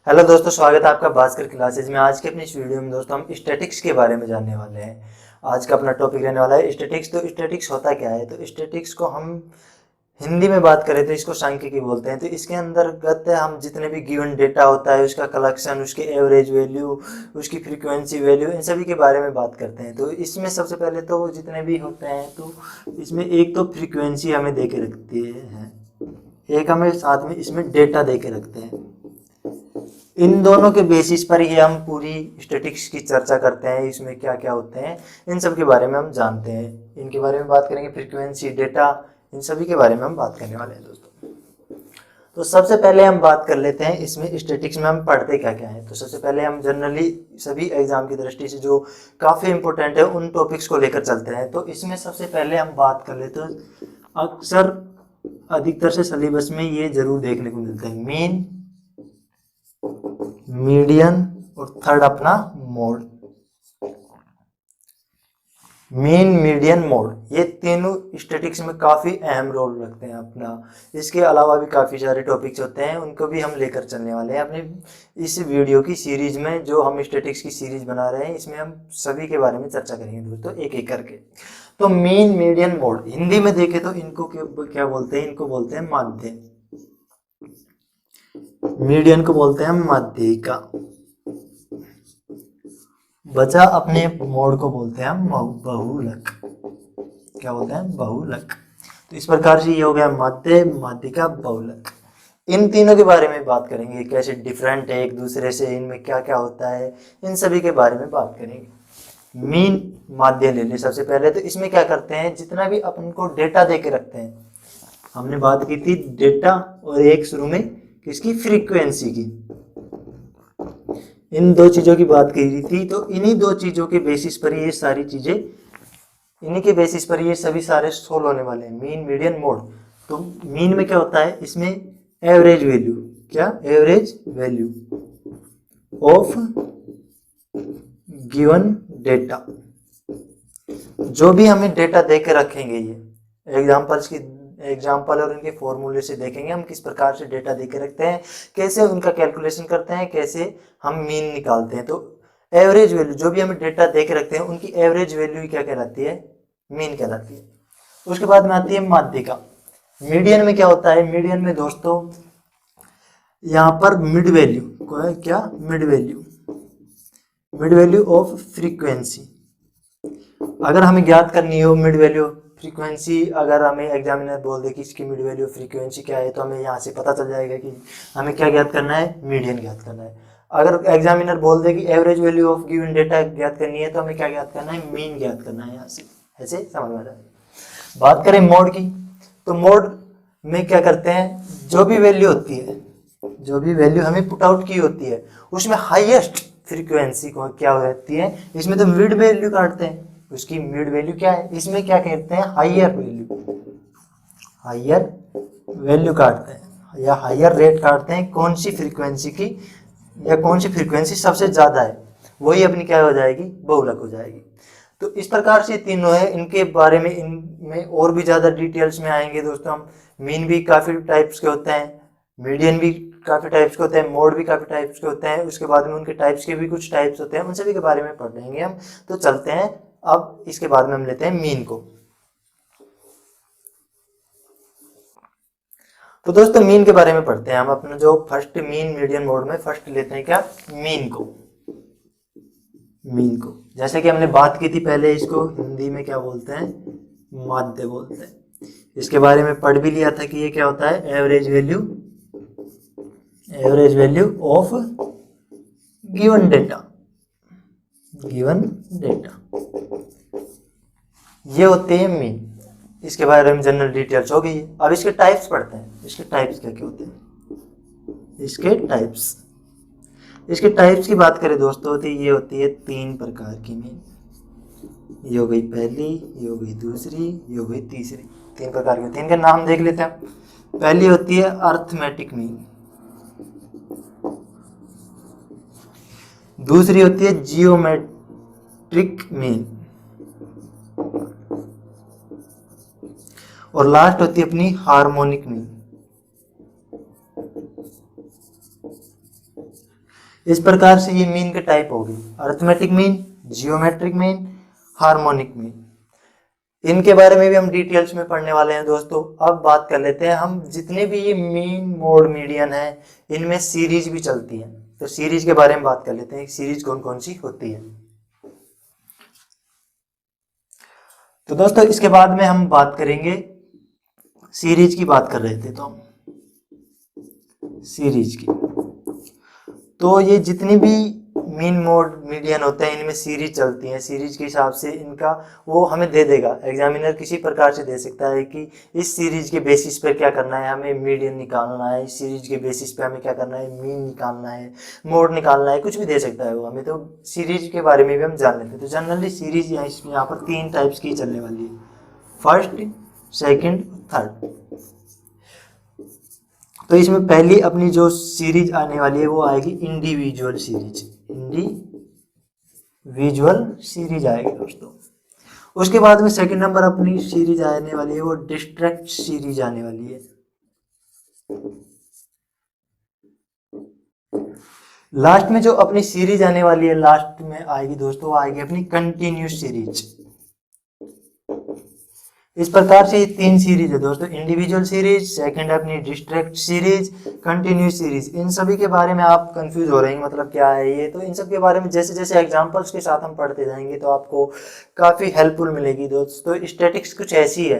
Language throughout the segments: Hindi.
हेलो दोस्तों, स्वागत है आपका भास्कर क्लासेज में। आज के अपनी इस वीडियो में दोस्तों हम स्टैटिक्स के बारे में जानने वाले हैं। आज का अपना टॉपिक रहने वाला है स्टैटिक्स। तो स्टैटिक्स होता क्या है? तो स्टैटिक्स को हम हिंदी में बात करें तो इसको सांख्यिकी बोलते हैं। तो इसके अंतर्गत हम जितने भी गिवन डेटा होता है उसका कलेक्शन, उसके एवरेज वैल्यू, उसकी फ्रीक्वेंसी वैल्यू, इन सभी के बारे में बात करते हैं। तो इसमें सबसे पहले तो जितने भी होते हैं तो इसमें एक तो फ्रीक्वेंसी हमें दे के रखती है, एक हमें साथ में इसमें डेटा दे के रखते हैं। इन दोनों के बेसिस पर ही हम पूरी स्टैटिक्स की चर्चा करते हैं। इसमें क्या क्या होते हैं इन सब के बारे में हम जानते हैं। इनके बारे में बात करेंगे, फ्रीक्वेंसी, डेटा, इन सभी के बारे में हम बात करने वाले हैं दोस्तों। तो सबसे पहले हम बात कर लेते हैं इसमें स्टैटिक्स में हम पढ़ते क्या क्या है। तो सबसे पहले हम जनरली सभी एग्जाम की दृष्टि से जो काफ़ी इंपॉर्टेंट है उन टॉपिक्स को लेकर चलते हैं। तो इसमें सबसे पहले हम बात कर लेते हैं, अक्सर अधिकतर से सिलेबस में ये जरूर देखने को मिलता है, मीन, मीडियन और थर्ड अपना मोड। मीन, मीडियन, मोड, ये तीनों स्टैटिक्स में काफ़ी अहम रोल रखते हैं अपना। इसके अलावा भी काफ़ी सारे टॉपिक्स होते हैं, उनको भी हम लेकर चलने वाले हैं अपने इस वीडियो की सीरीज में। जो हम स्टैटिक्स की सीरीज बना रहे हैं इसमें हम सभी के बारे में चर्चा करेंगे दोस्तों, एक एक करके। तो मीन, मीडियन, मोड हिंदी में देखें तो इनको क्या बोलते हैं? इनको बोलते हैं माध्य। मीडियन को बोलते हैं माध्यिका। बचा अपने मोड को बोलते हैं हम बहुलक। क्या बोलते हैं? बहुलक। तो इस प्रकार से ये हो गया माध्य, माध्यिका, बहुलक। इन तीनों के बारे में बात करेंगे, कैसे डिफरेंट है एक दूसरे से, इनमें क्या क्या होता है, इन सभी के बारे में बात करेंगे। मीन, माध्य ले ले सबसे पहले। तो इसमें क्या करते हैं, जितना भी अपन को डेटा दे के रखते हैं, हमने बात की थी डेटा और एक शुरू में किसकी, फ्रीक्वेंसी की। इन दो चीज़ों की बात की थी। तो इन्हीं दो चीज़ों के बेसिस पर ये सारी चीज़ें, इन्हीं के बेसिस पर ये सभी सारे सोल्व होने वाले हैं, मीन, मीडियन, मोड। तो मीन में क्या होता है, इसमें एवरेज वैल्यू, क्या average value of given data. जो भी हमें डेटा दे के रखेंगे, ये एग्जाम्पल और उनके फॉर्मूले से देखेंगे हम किस प्रकार से डेटा दे के रखते हैं, कैसे उनका कैलकुलेशन करते हैं, कैसे हम मीन निकालते हैं। तो एवरेज वैल्यू, जो भी हमें डेटा दे के रखते हैं उनकी एवरेज वैल्यू क्या कहलाती है, मीन कहलाती है। उसके बाद में आती है माध्यिका। मीडियन में क्या होता है, मीडियन में दोस्तों यहाँ पर मिड वैल्यू को है, क्या mid value, mid value of frequency. अगर हमें ज्ञात करनी हो मिड वैल्यू फ्रीक्वेंसी, अगर हमें एग्जामिनर बोल दे कि इसकी मिड वैल्यू फ्रीक्वेंसी क्या है, तो हमें यहाँ से पता चल जाएगा कि हमें क्या ज्ञात करना है, मीडियन ज्ञात करना है। अगर एग्जामिनर बोल दे कि average value of given data ज्ञात करनी है, तो हमें क्या ज्ञात करना है, मीन ज्ञात करना है। यहाँ से ऐसे समझ में आ जाए। बात करें मोड की, तो मोड में क्या करते हैं, जो भी वैल्यू होती है, जो भी वैल्यू हमें पुट आउट की होती है, उसमें हाईएस्ट फ्रीक्वेंसी को क्या होती है, इसमें तो मिड वैल्यू काटते हैं, उसकी मिड वैल्यू क्या है, इसमें क्या कहते हैं, हायर वैल्यू, हायर वैल्यू काटते हैं या हायर रेट काटते हैं। कौन सी फ्रीक्वेंसी की, या कौन सी फ्रीक्वेंसी सबसे ज़्यादा है, वही अपनी क्या हो जाएगी, बहुलक हो जाएगी। तो इस प्रकार से तीनों है, इनके बारे में इनमें और भी ज़्यादा डिटेल्स में आएंगे दोस्तों हम। मीन भी काफ़ी टाइप्स के होते हैं, मीडियन भी काफ़ी टाइप्स के होते हैं, मोड भी काफ़ी टाइप्स के होते हैं। उसके बाद में उनके टाइप्स के भी कुछ टाइप्स होते हैं, उन सभी के बारे में पढ़ लेंगे हम। तो चलते हैं अब, इसके बाद में हम लेते हैं मीन को। तो दोस्तों मीन के बारे में पढ़ते हैं हम। अपना जो फर्स्ट मीन, मीडियन, मोड में फर्स्ट लेते हैं क्या, मीन को। मीन को जैसे कि हमने बात की थी पहले, इसको हिंदी में क्या बोलते हैं, माध्य बोलते हैं। इसके बारे में पढ़ भी लिया था कि ये क्या होता है, average value, average value of given data, given data, ये होते हैं मीन। इसके बारे में जनरल डिटेल्स हो गई। अब इसके टाइप्स पढ़ते हैं, इसके टाइप्स क्या क्या होते हैं, इसके टाइप्स। इसके टाइप्स की बात करें दोस्तों, तो ये होती है 3 प्रकार की मीन। ये हो गई पहली, ये हो गई दूसरी, ये हो गई तीसरी। 3 प्रकार की, 3 के नाम देख लेते हैं। पहली होती है अर्थमेटिक मीन, दूसरी होती है जियोमेट्रिक मीन, और लास्ट होती है अपनी हार्मोनिक मीन। इस प्रकार से ये मीन के टाइप हो गए, arithmetic mean, geometric mean, harmonic mean. इनके बारे में भी हम डिटेल्स में पढ़ने वाले हैं दोस्तों। अब बात कर लेते हैं हम जितने भी ये मीन, मोड, मीडियन है, इनमें सीरीज भी चलती है। तो सीरीज के बारे में बात कर लेते हैं, सीरीज कौन कौन सी होती है। तो दोस्तों इसके बाद में हम बात करेंगे, सीरीज की बात कर रहे थे तो हम सीरीज की, तो ये जितनी भी मीन, मोड, मीडियन होते हैं, इनमें सीरीज चलती है। सीरीज के हिसाब से इनका वो हमें दे देगा, एग्जामिनर किसी प्रकार से दे सकता है कि इस सीरीज के बेसिस पे क्या करना है, हमें मीडियन निकालना है, इस सीरीज के बेसिस पे हमें क्या करना है, मीन निकालना है, मोड निकालना है, कुछ भी दे सकता है वो हमें। तो सीरीज के बारे में भी हम जान लेते हैं। तो जनरली सीरीज यहाँ पर 3 टाइप्स की चलने वाली है, फर्स्ट, सेकेंड, थर्ड। तो इसमें पहली अपनी जो सीरीज आने वाली है वो आएगी इंडिविजुअल सीरीज, इंडिविजुअल सीरीज आएगी दोस्तों। उसके बाद में सेकंड नंबर अपनी सीरीज आने वाली है वो डिस्ट्रैक्ट सीरीज आने वाली है। लास्ट में जो अपनी सीरीज आने वाली है, लास्ट में आएगी दोस्तों, वो आएगी अपनी कंटिन्यूस सीरीज। इस प्रकार से ये 3 सीरीज है दोस्तों, इंडिविजुअल सीरीज, सेकंड अपनी डिस्ट्रैक्ट सीरीज, कंटिन्यूस सीरीज। इन सभी के बारे में आप कंफ्यूज हो रहे हैं मतलब क्या है ये, तो इन सब के बारे में जैसे जैसे एग्जांपल्स के साथ हम पढ़ते जाएंगे तो आपको काफ़ी हेल्पफुल मिलेगी दोस्तों। स्टैटिक्स कुछ ऐसी है,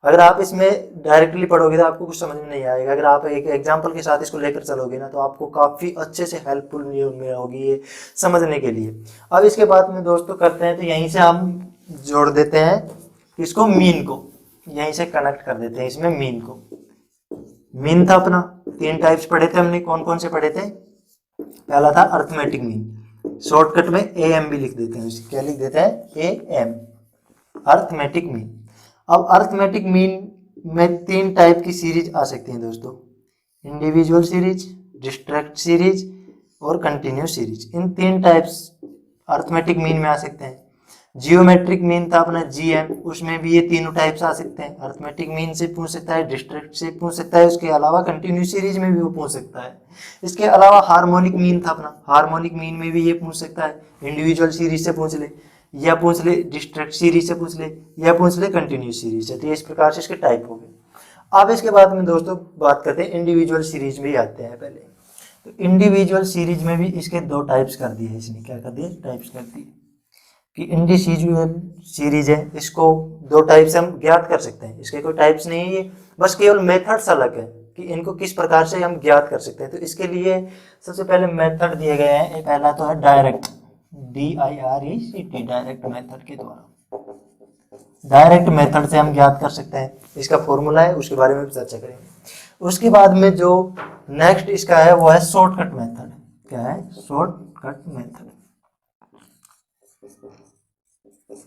अगर आप इसमें डायरेक्टली पढ़ोगे तो आपको कुछ समझ में नहीं आएगा, अगर आप एक एग्जाम्पल के साथ इसको लेकर चलोगे ना तो आपको काफ़ी अच्छे से हेल्पफुल होगी ये समझने के लिए। अब इसके बाद में दोस्तों करते हैं, तो यहीं से हम जोड़ देते हैं इसको, मीन को यहीं से कनेक्ट कर देते हैं इसमें मीन को। मीन था अपना, 3 टाइप्स पढ़े थे हमने, कौन कौन से पढ़े थे। पहला था अरिथमेटिक मीन, शॉर्टकट में AM भी लिख देते हैं, क्या लिख देते हैं, AM, अरिथमेटिक मीन। अब अरिथमेटिक मीन में 3 टाइप की सीरीज आ सकती हैं दोस्तों, इंडिविजुअल सीरीज, डिस्ट्रैक्ट सीरीज और कंटिन्यूस सीरीज। इन 3 टाइप्स अरिथमेटिक मीन में आ सकते हैं। जियोमेट्रिक मीन था अपना GM, उसमें भी ये तीनों टाइप्स आ सकते हैं, अरिथमेटिक मीन से पूछ सकता है, डिस्ट्रैक्ट से पूछ सकता है, उसके अलावा कंटिन्यूस सीरीज में भी वो पूछ सकता है। इसके अलावा हार्मोनिक मीन था अपना, हार्मोनिक मीन में भी ये पूछ सकता है, इंडिविजुअल सीरीज से पूछ ले, या पूछ ले डिस्ट्रैक्ट सीरीज से पूछ ले, या पूछ ले कंटिन्यूस सीरीज से। तो इस प्रकार से इसके टाइप हो गए। अब इसके बाद में दोस्तों बात करते हैं इंडिविजुअल सीरीज में ही आते हैं पहले। तो इंडिविजुअल सीरीज में भी इसके 2 टाइप्स कर दिए इसने, क्या कर दिए, टाइप्स कर दिए कि इंडिविजुअल सीरीज है, इसको 2 टाइप से हम ज्ञात कर सकते हैं। इसके कोई टाइप्स नहीं है, ये बस केवल मेथड्स अलग है कि इनको किस प्रकार से हम ज्ञात कर सकते हैं। तो इसके लिए सबसे पहले मेथड दिए गए हैं, ये पहला तो है डायरेक्ट, DIRECT, डायरेक्ट मेथड के द्वारा, डायरेक्ट मेथड से हम ज्ञात कर सकते हैं। इसका फॉर्मूला है, उसके बारे में भी चर्चा करेंगे। उसके बाद में जो नेक्स्ट इसका है वो है शॉर्टकट मेथड। क्या है, शॉर्टकट मेथड।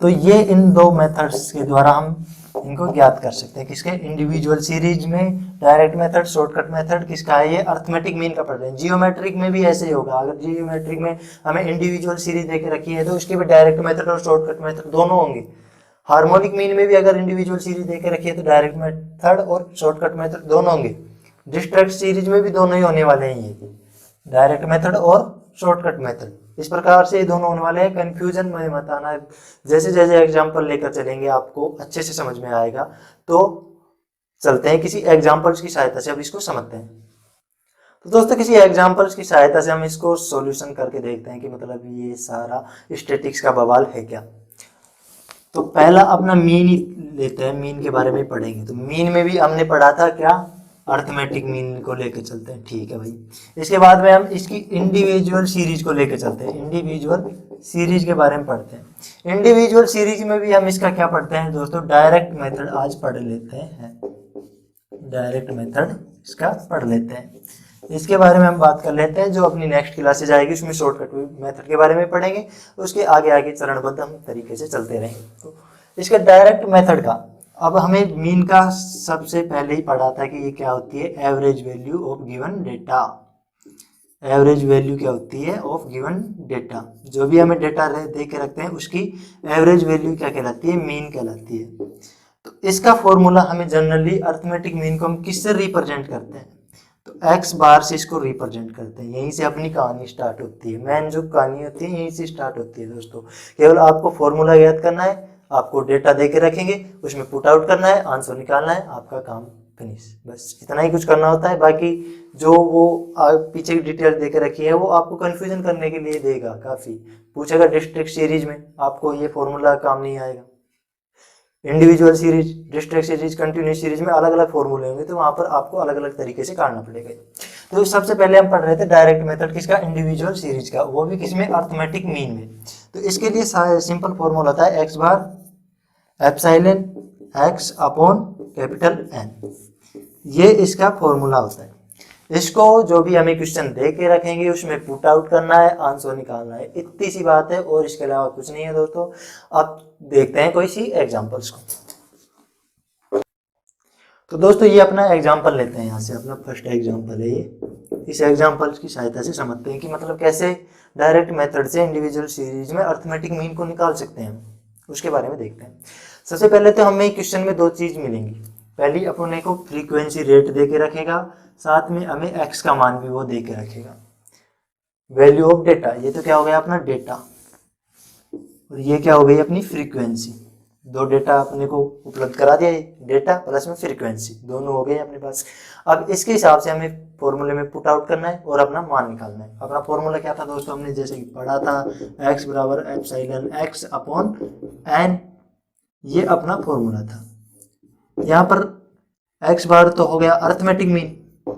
तो ये इन 2 मेथड्स के द्वारा हम इनको ज्ञात कर सकते हैं। किसके, इंडिविजुअल सीरीज में डायरेक्ट मेथड, शॉर्टकट मेथड किसका है, ये अरिथमेटिक मीन का पढ़ रहे हैं। जियोमेट्रिक में भी ऐसे ही होगा, अगर जियोमेट्रिक में हमें इंडिविजुअल सीरीज देके रखी है तो उसके भी डायरेक्ट मेथड और शॉर्टकट मेथड दोनों होंगे। हार्मोनिक मीन में भी अगर इंडिविजुअल सीरीज देके रखी है तो डायरेक्ट मेथड और शॉर्टकट मेथड दोनों होंगे। डिस्ट्रैक्ट सीरीज में भी दोनों ही होने वाले हैं, ये डायरेक्ट मेथड और शॉर्टकट मेथड। इस प्रकार से ये दोनों होने वाले हैं, कंफ्यूजन में मत आना, जैसे जैसे एग्जांपल लेकर चलेंगे आपको अच्छे से समझ में आएगा। तो चलते हैं किसी एग्जांपल्स की सहायता से अब इसको समझते हैं। तो दोस्तों किसी एग्जांपल्स की सहायता से हम इसको सॉल्यूशन करके देखते हैं कि मतलब ये सारा स्टैटिक्स का बवाल है क्या। तो पहला अपना मीन ही लेते हैं, मीन के बारे में पढ़ेंगे। तो मीन में भी हमने पढ़ा था क्या, अरिथमेटिक मीन को लेकर चलते हैं, ठीक है भाई। इसके बाद में हम इसकी इंडिविजुअल सीरीज को लेकर चलते हैं, इंडिविजुअल सीरीज के बारे में पढ़ते हैं। इंडिविजुअल सीरीज में भी हम इसका क्या पढ़ते हैं दोस्तों, डायरेक्ट मेथड आज पढ़ लेते हैं, डायरेक्ट मेथड इसका पढ़ लेते हैं। इसके बारे में हम बात कर लेते हैं, जो अपनी नेक्स्ट क्लासेज आएगी उसमें शॉर्टकट मेथड के बारे में पढ़ेंगे, उसके आगे आगे चरणबद्ध हम तरीके से चलते रहेंगे। तो इसका डायरेक्ट मेथड का, अब हमें मीन का सबसे पहले ही पढ़ा था कि ये क्या होती है, average value of given data. Average value क्या होती है, ऑफ गिवन डेटा। जो भी हमें डेटा दे के रखते हैं उसकी एवरेज वैल्यू क्या कहलाती है, मीन कहलाती है। तो इसका फॉर्मूला हमें जनरली अरिथमेटिक मीन को हम किससे रिप्रेजेंट करते हैं, तो एक्स बार से इसको रिप्रेजेंट करते हैं, यहीं से अपनी कहानी स्टार्ट होती है। मेन जो कहानी होती है यहीं से स्टार्ट होती है दोस्तों। केवल आपको फॉर्मूला याद करना है, आपको डेटा दे के रखेंगे, उसमें पुट आउट करना है, आंसर निकालना है, आपका काम फिनिश। बस इतना ही कुछ करना होता है। बाकी जो वो पीछे की डिटेल दे के रखी है वो आपको कंफ्यूजन करने के लिए देगा, काफ़ी पूछेगा। डिस्ट्रिक्ट सीरीज में आपको ये फॉर्मूला काम नहीं आएगा। Individual series, district series, continuous series में अलग अलग फॉर्मूले होंगे, तो वहां पर आपको अलग अलग तरीके से काटना पड़ेगा। तो सबसे पहले हम पढ़ रहे थे डायरेक्ट मेथड किसका, इंडिविजुअल सीरीज का, वो भी किसमें, अर्थमेटिक मीन में। तो इसके लिए सिंपल फॉर्मूला होता है x bar epsilon x upon capital N, ये इसका फॉर्मूला होता है। इसको जो भी हमें क्वेश्चन दे के रखेंगे उसमें पुट आउट करना है, आंसर निकालना है, इतनी सी बात है और इसके अलावा कुछ नहीं है दोस्तों। अब देखते हैं कोई सी एग्जांपल्स को। तो दोस्तों ये अपना एग्जांपल लेते हैं, यहाँ से अपना फर्स्ट एग्जांपल है ये। इस एग्जांपल की सहायता से समझते हैं कि मतलब कैसे डायरेक्ट मेथड से इंडिविजुअल सीरीज में अर्थमेटिक मीन को निकाल सकते हैं, उसके बारे में देखते हैं। सबसे पहले तो हमें क्वेश्चन में दो चीज मिलेंगी। पहली अपने को फ्रीक्वेंसी रेट दे के रखेगा, साथ में हमें एक्स का मान भी वो दे के रखेगा। वैल्यू ऑफ डेटा, ये तो क्या हो गया अपना डेटा, और ये क्या हो गई अपनी फ्रीक्वेंसी। दो डेटा अपने को उपलब्ध करा दिया, डेटा प्लस में फ्रीक्वेंसी दोनों हो गए अपने पास। अब इसके हिसाब से हमें फॉर्मूले में पुट आउट करना है और अपना मान निकालना है। अपना फॉर्मूला क्या था दोस्तों, हमने जैसे कि पढ़ा था, एक्स बराबर एप्सिलॉन एक्स अपॉन एन, ये अपना फॉर्मूला था। यहाँ पर एक्स बार तो हो गया अर्थमेटिक मीन,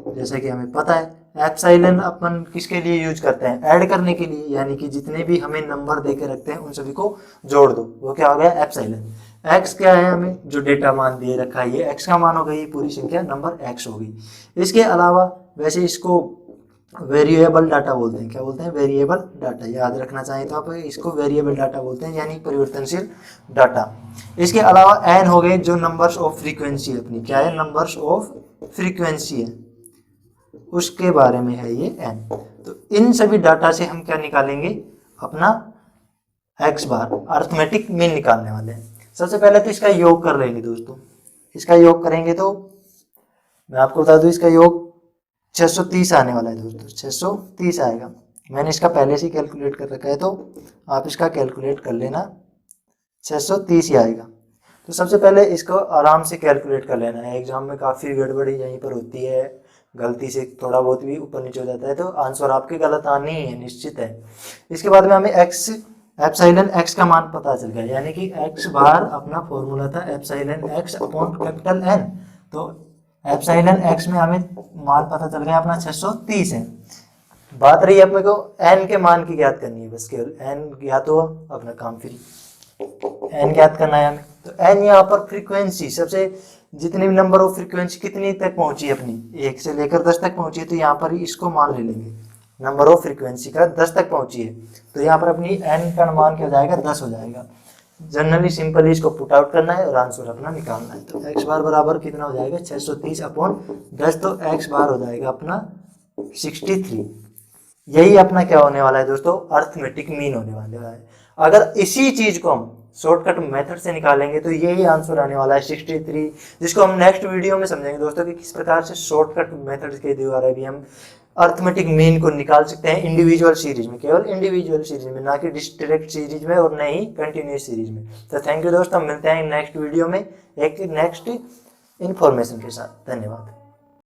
जैसे कि हमें पता है। एप्सिलॉन अपन किसके लिए यूज करते हैं, ऐड करने के लिए, यानी कि जितने भी हमें नंबर दे के रखते हैं उन सभी को जोड़ दो, वो क्या हो गया एप्सिलॉन। एक्स क्या है, हमें जो डेटा मान दिए रखा है ये एक्स का मान हो गई, पूरी संख्या नंबर एक्स हो गई। इसके अलावा वैसे इसको वेरिएबल डाटा बोलते हैं, क्या बोलते हैं, वेरिएबल डाटा। याद रखना चाहें तो आप इसको वेरिएबल डाटा बोलते हैं, यानी परिवर्तनशील डाटा। इसके अलावा एन हो गए जो नंबर्स ऑफ फ्रीक्वेंसी अपनी, क्या है, नंबर्स ऑफ फ्रीक्वेंसी है, उसके बारे में है ये एन। तो इन सभी डाटा से हम क्या निकालेंगे, अपना एक्स बार अर्थमेटिक मीन निकालने वाले हैं। सबसे पहले तो इसका योग कर लेंगे दोस्तों। इसका योग करेंगे तो मैं आपको बता दूं, इसका योग 630 आने वाला है दोस्तों, 630 आएगा। मैंने इसका पहले से कैलकुलेट कर रखा है, तो आप इसका कैलकुलेट कर लेना, 630 ही आएगा। तो सबसे पहले इसको आराम से कैलकुलेट कर लेना है, एग्जाम में काफ़ी गड़बड़ी यहीं पर होती है, गलती से थोड़ा बहुत भी ऊपर नीचे हो जाता है तो आंसर आपके गलत आने ही है, निश्चित है। इसके बाद में हमें एक्स एप्सिलॉन एक्स का मान पता चल गया, यानी कि एक्स बार अपना फॉर्मूला था epsilon x upon capital N. तो एप्सिलॉन एक्स में हमें मान पता चल गया अपना 630 है। बात रही अपने को एन के मान की ज्ञात करनी है, बस केवल एन ज्ञात हुआ अपना काम फ्री। एन ज्ञात करना है हमें, तो एन यहाँ पर फ्रीक्वेंसी, सबसे जितने भी नंबर ऑफ फ्रीक्वेंसी कितनी तक पहुंची अपनी, 1 से लेकर 10 तक पहुंची है, तो यहाँ पर इसको मान ले लेंगे, नंबर ऑफ फ्रीक्वेंसी का 10 तक पहुंची है, तो यहाँ पर अपनी एन का मान क्या हो जाएगा, 10 हो जाएगा। जनरली सिंपली इसको पुट आउट करना है और आंसर अपना निकालना है। तो एक्स बार बराबर कितना हो जाएगा, 630 अपॉन 10, तो एक्स बार हो जाएगा अपना 63। यही अपना क्या होने वाला है दोस्तों, अर्थमेटिक मीन होने वाला है। अगर इसी चीज को हम शॉर्टकट मेथड से निकालेंगे तो यही आंसर आने वाला है 63, जिसको हम नेक्स्ट वीडियो में समझेंगे दोस्तों कि किस प्रकार से शॉर्टकट मेथड के द्वारा भी हम अर्थमेटिक मीन को निकाल सकते हैं इंडिविजुअल सीरीज में, केवल इंडिविजुअल सीरीज में, ना कि डिस्ट्रिक्ट सीरीज में और न ही कंटिन्यूस सीरीज में। तो थैंक यू दोस्तों, मिलते हैं नेक्स्ट वीडियो में एक नेक्स्ट इन्फॉर्मेशन के साथ। धन्यवाद।